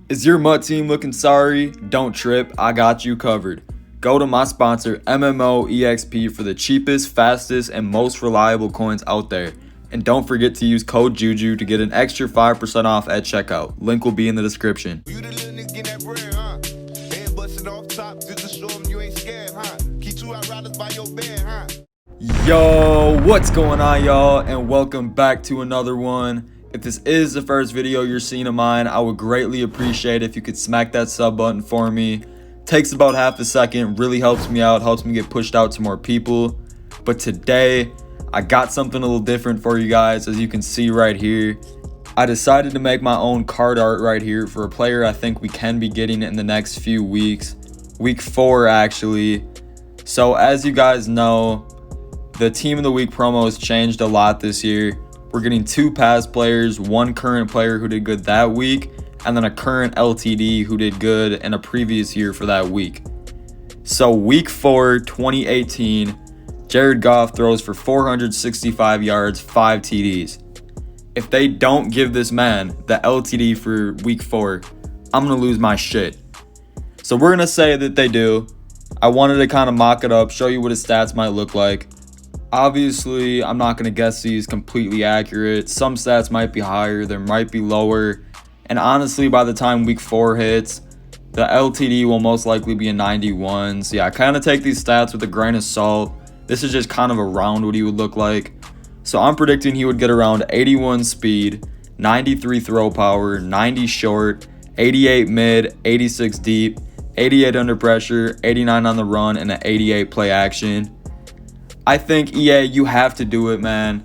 Is your MUT team looking sorry? Don't trip, I got you covered. Go to my sponsor MMOEXP for the cheapest, fastest, and most reliable coins out there. And don't forget to use code JUJU to get an extra 5% off at checkout. Link will be in the description. You the little nigga get that bread, huh? Head busting off top, just to show 'em you ain't scared, huh? Keep 2 outriders by your bed, huh? Yo, what's going on, y'all? And welcome back to another one. If this is the first video you're seeing of mine, I would greatly appreciate if you could smack that sub button for me. Takes about half a second, really helps me out, helps me get pushed out to more people. But today, I got something a little different for you guys, as you can see right here. I decided to make my own card art right here for a player I think we can be getting in the next few weeks. Week 4, actually. So as you guys know, the Team of the Week promo has changed a lot this year. We're getting 2 past players, 1 current player who did good that week, and then a current LTD who did good in a previous year for that week. So week 4, 2018, Jared Goff throws for 465 yards, 5 TDs. If they don't give this man the LTD for week 4, I'm going to lose my shit. So we're going to say that they do. I wanted to kind of mock it up, show you what his stats might look like. Obviously, I'm not going to guess these completely accurate. Some stats might be higher, there might be lower. And honestly, by the time week 4 hits, the LTD will most likely be a 91. So yeah, I kind of take these stats with a grain of salt. This is just kind of around what he would look like. So I'm predicting he would get around 81 speed, 93 throw power, 90 short, 88 mid, 86 deep, 88 under pressure, 89 on the run, and an 88 play action. I think, EA, you have to do it, man.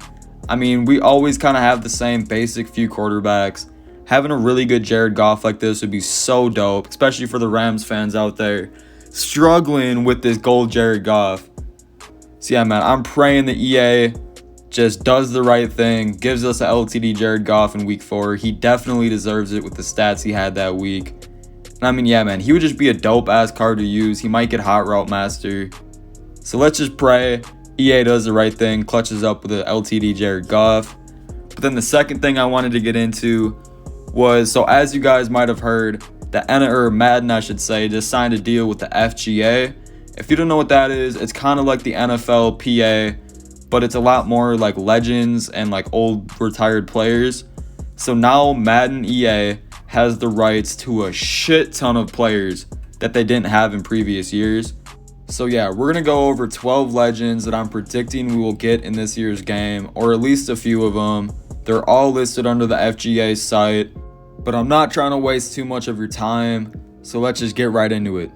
I mean, we always kind of have the same basic few quarterbacks. Having a really good Jared Goff like this would be so dope, especially for the Rams fans out there struggling with this gold Jared Goff. So yeah, man, I'm praying that EA just does the right thing, gives us a LTD Jared Goff in week 4. He definitely deserves it with the stats he had that week. And I mean, yeah, man, he would just be a dope-ass card to use. He might get Hot Route Master. So let's just pray EA does the right thing, clutches up with the LTD Jared Goff. But then the second thing I wanted to get into was, so as you guys might have heard, Madden, I should say, just signed a deal with the FGA. If you don't know what that is, it's kind of like the NFL PA, but it's a lot more like legends and like old retired players. So now Madden EA has the rights to a shit ton of players that they didn't have in previous years. So yeah, we're going to go over 12 legends that I'm predicting we will get in this year's game, or at least a few of them. They're all listed under the FGA site, but I'm not trying to waste too much of your time, so let's just get right into it.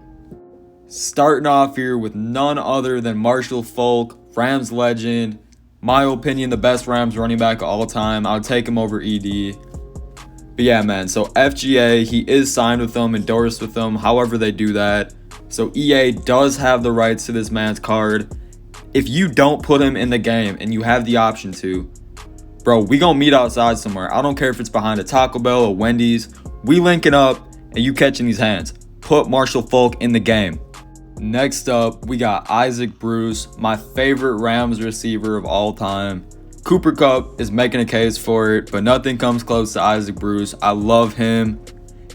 Starting off here with none other than Marshall Faulk, Rams legend. My opinion, the best Rams running back of all time. I would take him over ED. But yeah, man, so FGA, he is signed with them, endorsed with them, however they do that. So EA does have the rights to this man's card. If you don't put him in the game and you have the option to, bro, we gonna meet outside somewhere. I don't care if it's behind a Taco Bell or Wendy's. We linking up and you catching these hands. Put Marshall Faulk in the game. Next up, we got Isaac Bruce, my favorite Rams receiver of all time. Cooper Kupp is making a case for it, but nothing comes close to Isaac Bruce. I love him.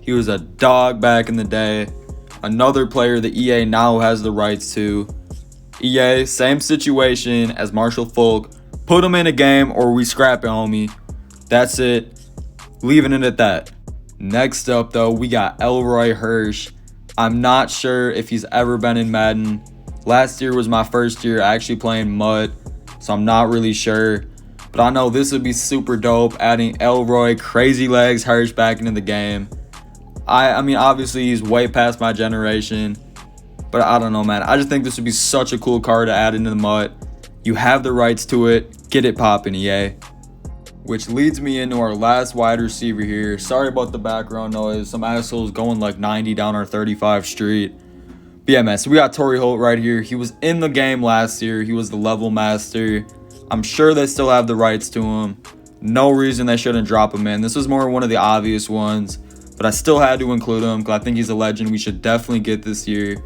He was a dog back in the day. Another player that EA now has the rights to. EA, same situation as Marshall Faulk. Put him in a game or we scrap it, homie. That's it. Leaving it at that. Next up, though, we got Elroy Hirsch. I'm not sure if he's ever been in Madden. Last year was my first year actually playing MUT, so I'm not really sure. But I know this would be super dope, adding Elroy Crazy Legs Hirsch back into the game. I mean, obviously, he's way past my generation. But I don't know, man. I just think this would be such a cool card to add into the MUT. You have the rights to it. Get it poppin', EA. Which leads me into our last wide receiver here. Sorry about the background noise. Some assholes going like 90 down our 35 street. But yeah, man. So we got TORRY HOLT right here. He was in the game last year. He was the level master. I'm sure they still have the rights to him. No reason they shouldn't drop him in. This was more one of the obvious ones. But I still had to include him because I think he's a legend we should definitely get this year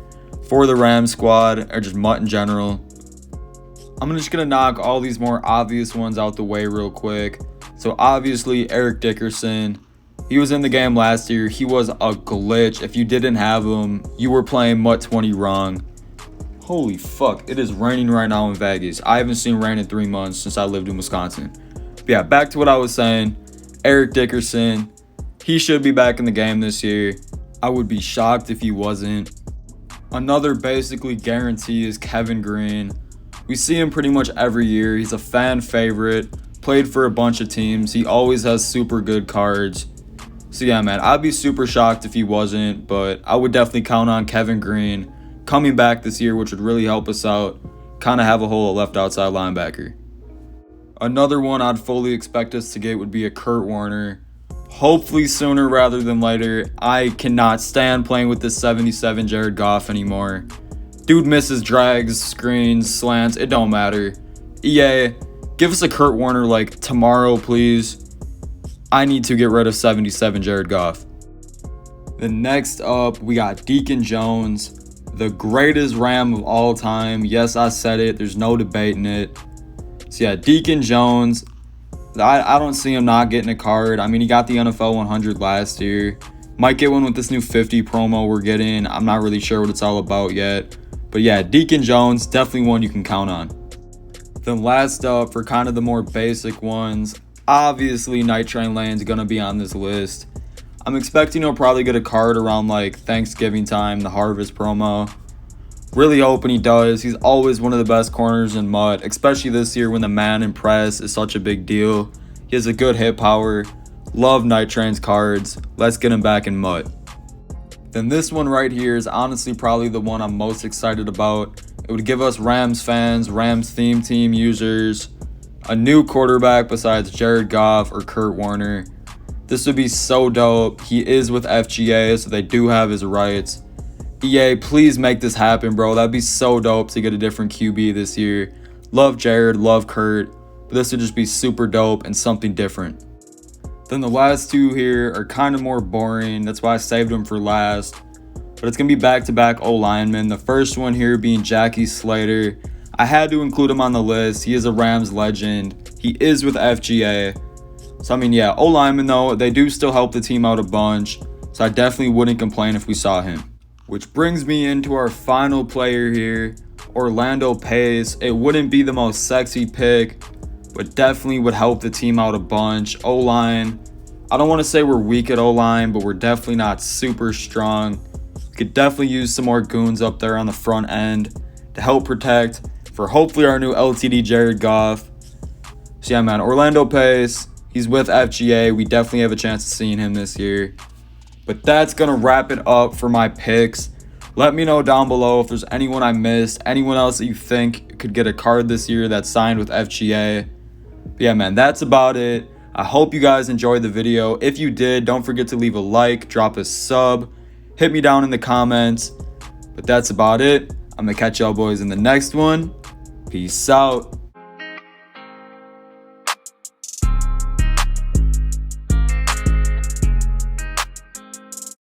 for the Rams squad, or just MUT in general. I'm just going to knock all these more obvious ones out the way real quick. So obviously Eric Dickerson, He was in the game last year. He was a glitch. If you didn't have him, you were playing MUT 20 wrong. Holy fuck, it is raining right now in Vegas. I haven't seen rain in 3 months since I lived in Wisconsin. But yeah, back to what I was saying. Eric Dickerson, he should be back in the game this year. I would be shocked if he wasn't. Another basically guarantee is Kevin Greene. We see him pretty much every year. He's a fan favorite, played for a bunch of teams. He always has super good cards. So yeah, man, I'd be super shocked if he wasn't, but I would definitely count on Kevin Greene coming back this year, which would really help us out. Kind of have a hole at left outside linebacker. Another one I'd fully expect us to get would be a Kurt Warner. Hopefully sooner rather than later. I cannot stand playing with this 77 Jared Goff anymore. Dude misses drags, screens, slants, it don't matter. EA, give us a Kurt Warner like tomorrow, please. I need to get rid of 77 Jared Goff. Then next up, we got Deacon Jones, the greatest Ram of all time. Yes, I said it. There's no debating it. So yeah, Deacon Jones, I don't see him not getting a card. I mean, he got the NFL 100 last year. Might get one with this new 50 promo we're getting. I'm not really sure what it's all about yet. But yeah, Deacon Jones, definitely one you can count on. Then last up, for kind of the more basic ones, obviously Night Train Lane's going to be on this list. I'm expecting he'll probably get a card around like Thanksgiving time, the Harvest promo. Really hoping he does. He's always one of the best corners in MUT, especially this year when the man and press is such a big deal. He has a good hit power. Love Night Train's cards. Let's get him back in MUT. Then this one right here is honestly probably the one I'm most excited about. It would give us Rams fans, Rams theme team users, a new quarterback besides Jared Goff or Kurt Warner. This would be so dope. He is with FGA, so they do have his rights. EA, please make this happen, bro. That'd be so dope to get a different QB this year. Love Jared, love Kurt, but this would just be super dope and something different. Then the last two here are kind of more boring. That's why I saved them for last. But it's going to be back-to-back O-linemen. The first one here being Jackie Slater. I had to include him on the list. He is a Rams legend. He is with FGA. So, I mean, yeah, O-linemen, though, they do still help the team out a bunch. So I definitely wouldn't complain if we saw him. Which brings me into our final player here, Orlando Pace. It wouldn't be the most sexy pick, but definitely would help the team out a bunch. O-line, I don't want to say we're weak at O-line, but we're definitely not super strong. We could definitely use some more goons up there on the front end to help protect for hopefully our new LTD Jared Goff. So yeah, man, Orlando Pace, he's with FGA. We definitely have a chance of seeing him this year. But that's going to wrap it up for my picks. Let me know down below if there's anyone I missed, anyone else that you think could get a card this year that's signed with FGA. But yeah, man, that's about it. I hope you guys enjoyed the video. If you did, don't forget to leave a like, drop a sub, hit me down in the comments. But that's about it. I'm going to catch y'all boys in the next one. Peace out.